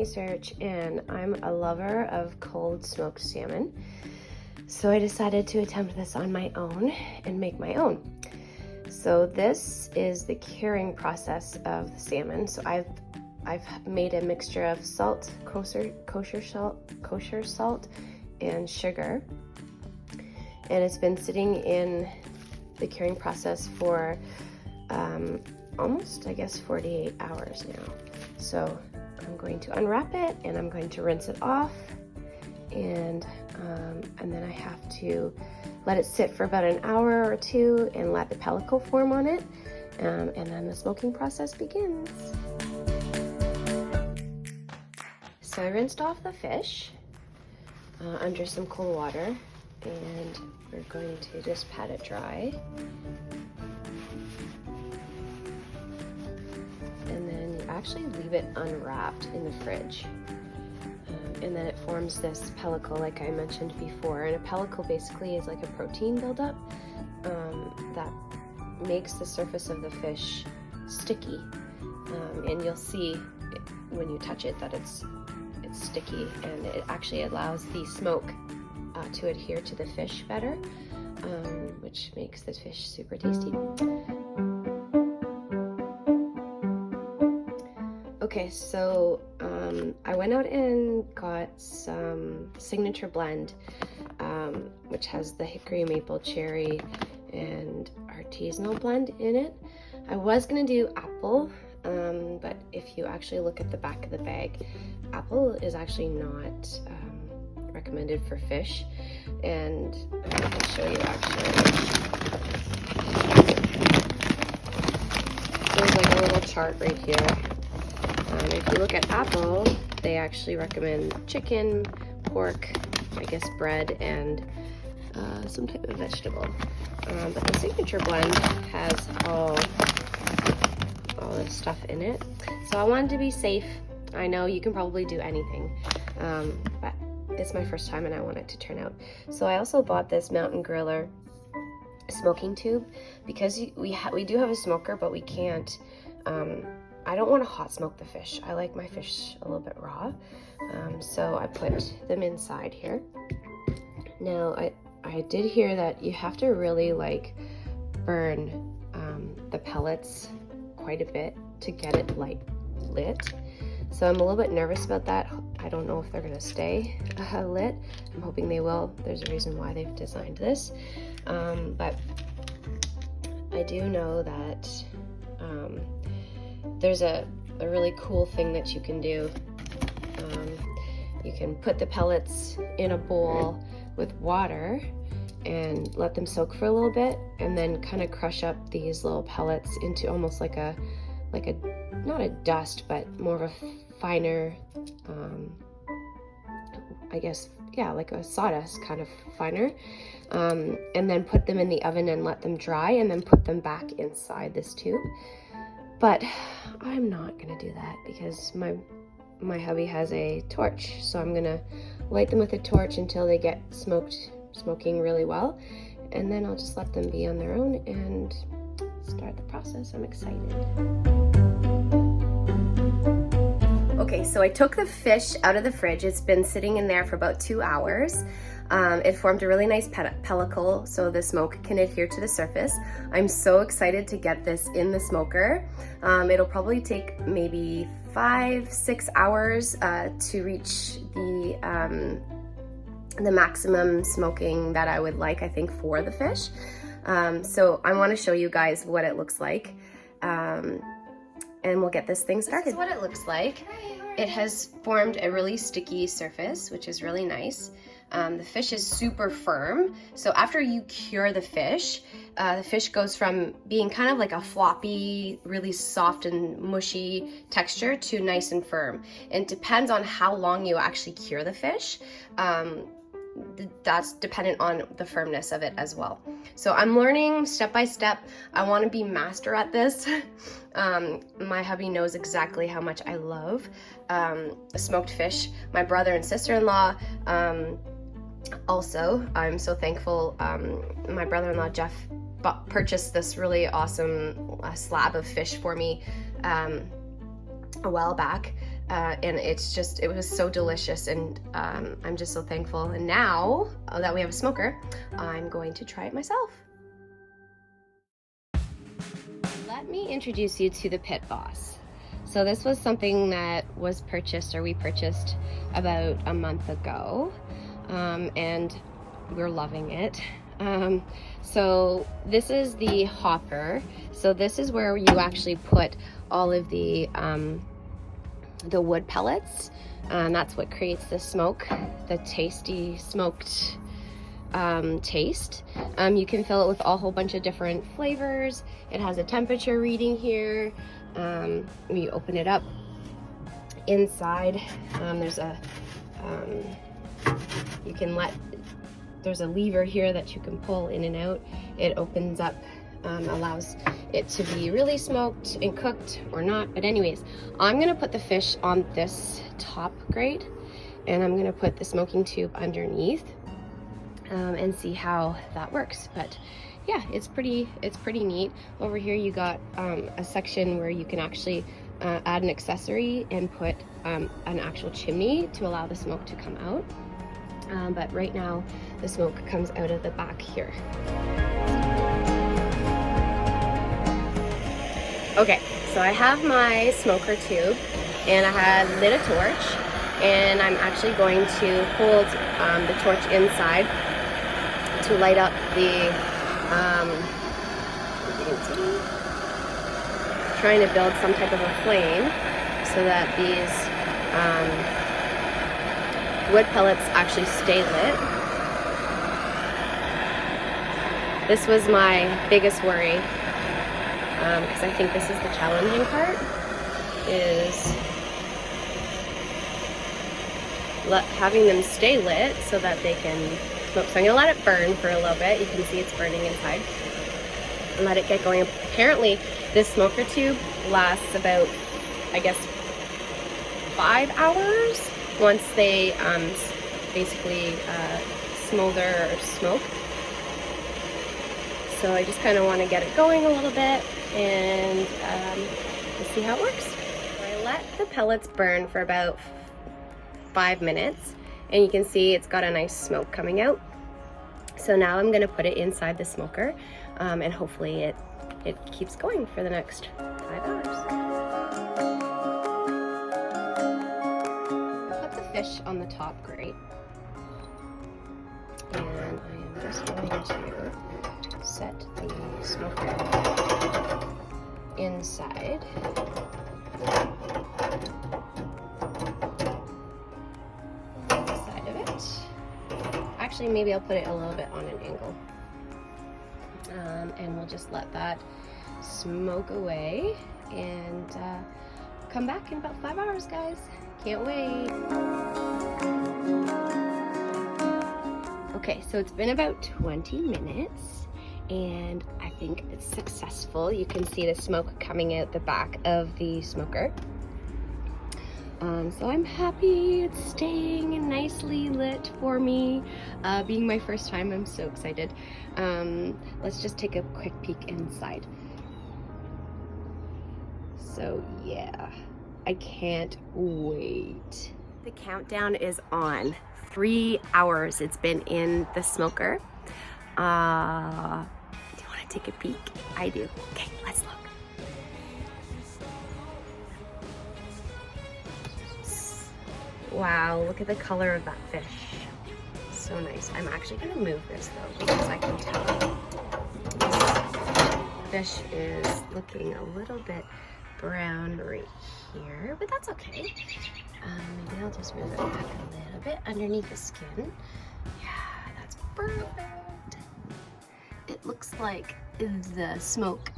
research, and I'm a lover of cold smoked salmon. So I decided to attempt this on my own and make my own. So this is the curing process of the salmon. So I've made a mixture of salt, kosher salt, and sugar. And it's been sitting in the curing process for almost, I guess, 48 hours now. So I'm going to unwrap it and I'm going to rinse it off, and then I have to let it sit for about an hour or two and let the pellicle form on it, and then the smoking process begins. So I rinsed off the fish under some cold water, and we're going to just pat it dry. And then you actually leave it unwrapped in the fridge. And then it forms this pellicle like I mentioned before. And a pellicle basically is like a protein buildup that makes the surface of the fish sticky. And you'll see when you touch it that it's sticky, and it actually allows the smoke to adhere to the fish better, which makes the fish super tasty. Okay, so I went out and got some signature blend, which has the hickory maple cherry and artisanal blend in it. I was gonna do apple, but if you actually look at the back of the bag, apple is actually not recommended for fish. And I can show you actually. There's like a little chart right here. If you look at apple, they actually recommend chicken, pork, I guess bread, and some type of vegetable. But the signature blend has all this stuff in it. So I wanted to be safe. I know you can probably do anything, but it's my first time and I want it to turn out. So I also bought this Mountain Griller smoking tube because we do have a smoker, but we can't. I don't want to hot smoke the fish. I like my fish a little bit raw. So I put them inside here. Now I did hear that you have to really like burn the pellets quite a bit to get it like lit. So I'm a little bit nervous about that. I don't know if they're gonna stay lit. I'm hoping they will. There's a reason why they've designed this. But I do know that there's a really cool thing that you can do. You can put the pellets in a bowl with water and let them soak for a little bit, and then kind of crush up these little pellets into almost like a not a dust, but more of a finer, I guess, yeah, like a sawdust kind of finer, and then put them in the oven and let them dry, and then put them back inside this tube. But I'm not gonna do that because my hubby has a torch, so I'm gonna light them with a torch until they get smoking really well, and then I'll just let them be on their own and start the process. I'm excited. Okay, so I took the fish out of the fridge. It's been sitting in there for about 2 hours. It formed a really nice pellicle so the smoke can adhere to the surface. I'm so excited to get this in the smoker. It'll probably take maybe 5-6 hours to reach the maximum smoking that I would like, I think, for the fish. So I want to show you guys what it looks like, and we'll get this thing started. This is what it looks like. It has formed a really sticky surface, which is really nice. The fish is super firm. So after you cure the fish goes from being kind of like a floppy, really soft and mushy texture to nice and firm. And it depends on how long you actually cure the fish. That's dependent on the firmness of it as well. So I'm learning step by step. I want to be master at this. My hubby knows exactly how much I love smoked fish. My brother and sister-in-law also. I'm so thankful. My brother-in-law Jeff purchased this really awesome slab of fish for me a while back. and it was so delicious, and I'm just so thankful. And now that we have a smoker, I'm going to try it myself. Let me introduce you to the Pit Boss. So this was something that was purchased, or we purchased about a month ago, and we're loving it. So this is the hopper. So this is where you actually put all of the wood pellets. That's what creates the smoke, the tasty smoked taste. You can fill it with a whole bunch of different flavors. It has a temperature reading here. You open it up. Inside, there's a there's a lever here that you can pull in and out. It opens up, allows it to be really smoked and cooked or not. But anyways, I'm gonna put the fish on this top grate, and I'm gonna put the smoking tube underneath, and see how that works. But yeah, it's pretty neat. Over here you got a section where you can actually add an accessory and put an actual chimney to allow the smoke to come out. But right now the smoke comes out of the back here. Okay, so I have my smoker tube, and I had lit a torch, and I'm actually going to hold the torch inside to light up the trying to build some type of a flame so that these wood pellets actually stay lit. This was my biggest worry, because I think this is the challenging part, is having them stay lit so that they can smoke. So I'm gonna let it burn for a little bit. You can see it's burning inside. And let it get going. Apparently this smoker tube lasts about, I guess, 5 hours once they basically smolder or smoke. So I just kind of want to get it going a little bit, and let's see how it works. So I let the pellets burn for about 5 minutes, and you can see it's got a nice smoke coming out. So now I'm going to put it inside the smoker, and hopefully it keeps going for the next 5 hours. Put the fish on the top grate, and I am just going to set the smoker inside. Side of it. Actually, maybe I'll put it a little bit on an angle. And we'll just let that smoke away, and come back in about 5 hours, guys. Can't wait. Okay, so it's been about 20 minutes, and I think it's successful. You can see the smoke coming out the back of the smoker. So I'm happy it's staying nicely lit for me. Being my first time, I'm so excited. Let's just take a quick peek inside. So yeah, I can't wait. The countdown is on. 3 hours it's been in the smoker. Do you want to take a peek? I do. Okay, let's look. Wow, look at the color of that fish. So nice. I'm actually gonna move this though, because I can tell this fish is looking a little bit brown right here, but that's okay. Maybe I'll just move it back a little bit underneath the skin. Yeah, that's perfect. It looks like the smoke,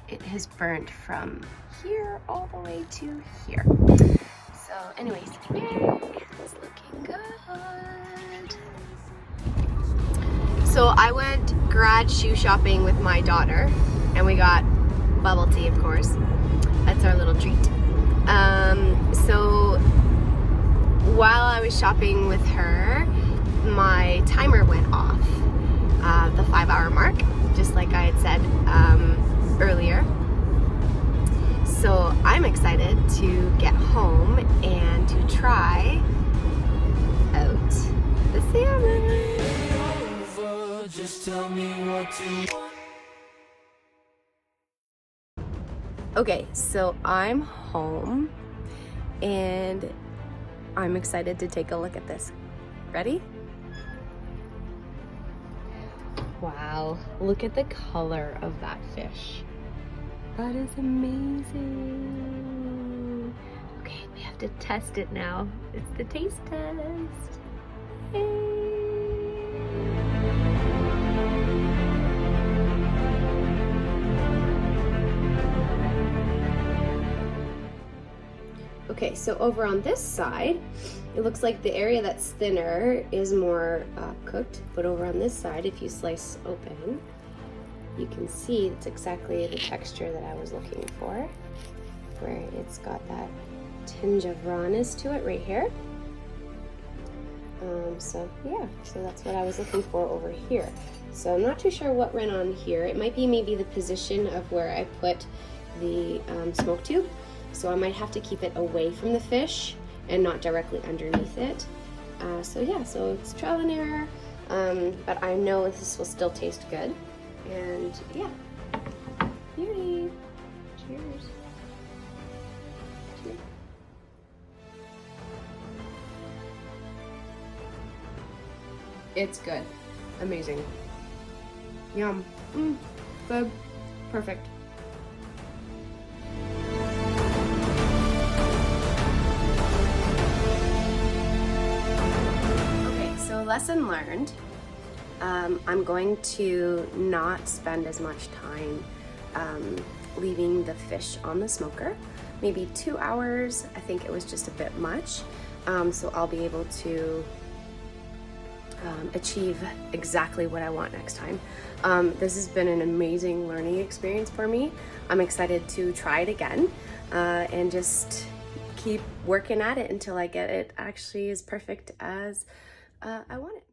it has burnt from here all the way to here. So anyways, yay, it's looking good. So I went garage shoe shopping with my daughter, and we got bubble tea, of course. That's our little treat. So while I was shopping with her, my timer went off, the 5-hour mark, just like I had said earlier. So So I'm excited to get home and to try out the salmon. Just tell me what you want. Okay, so I'm home and I'm excited to take a look at this. Ready? Wow, look at the color of that fish. That is amazing. Okay, we have to test it now. It's the taste test. Yay. Okay, so over on this side, it looks like the area that's thinner is more cooked, but over on this side, if you slice open, you can see it's exactly the texture that I was looking for, where it's got that tinge of rawness to it right here. So yeah, so that's what I was looking for over here. So I'm not too sure what went on here. It might be maybe the position of where I put the smoke tube. So I might have to keep it away from the fish and not directly underneath it. So yeah, so it's trial and error, but I know this will still taste good. And yeah, beauty. Cheers. Cheers. It's good. Amazing. Yum. Good. Perfect. Lesson learned. I'm going to not spend as much time leaving the fish on the smoker. Maybe 2 hours. I think it was just a bit much. So I'll be able to achieve exactly what I want next time. This has been an amazing learning experience for me. I'm excited to try it again and just keep working at it until I get it actually as perfect as I want it.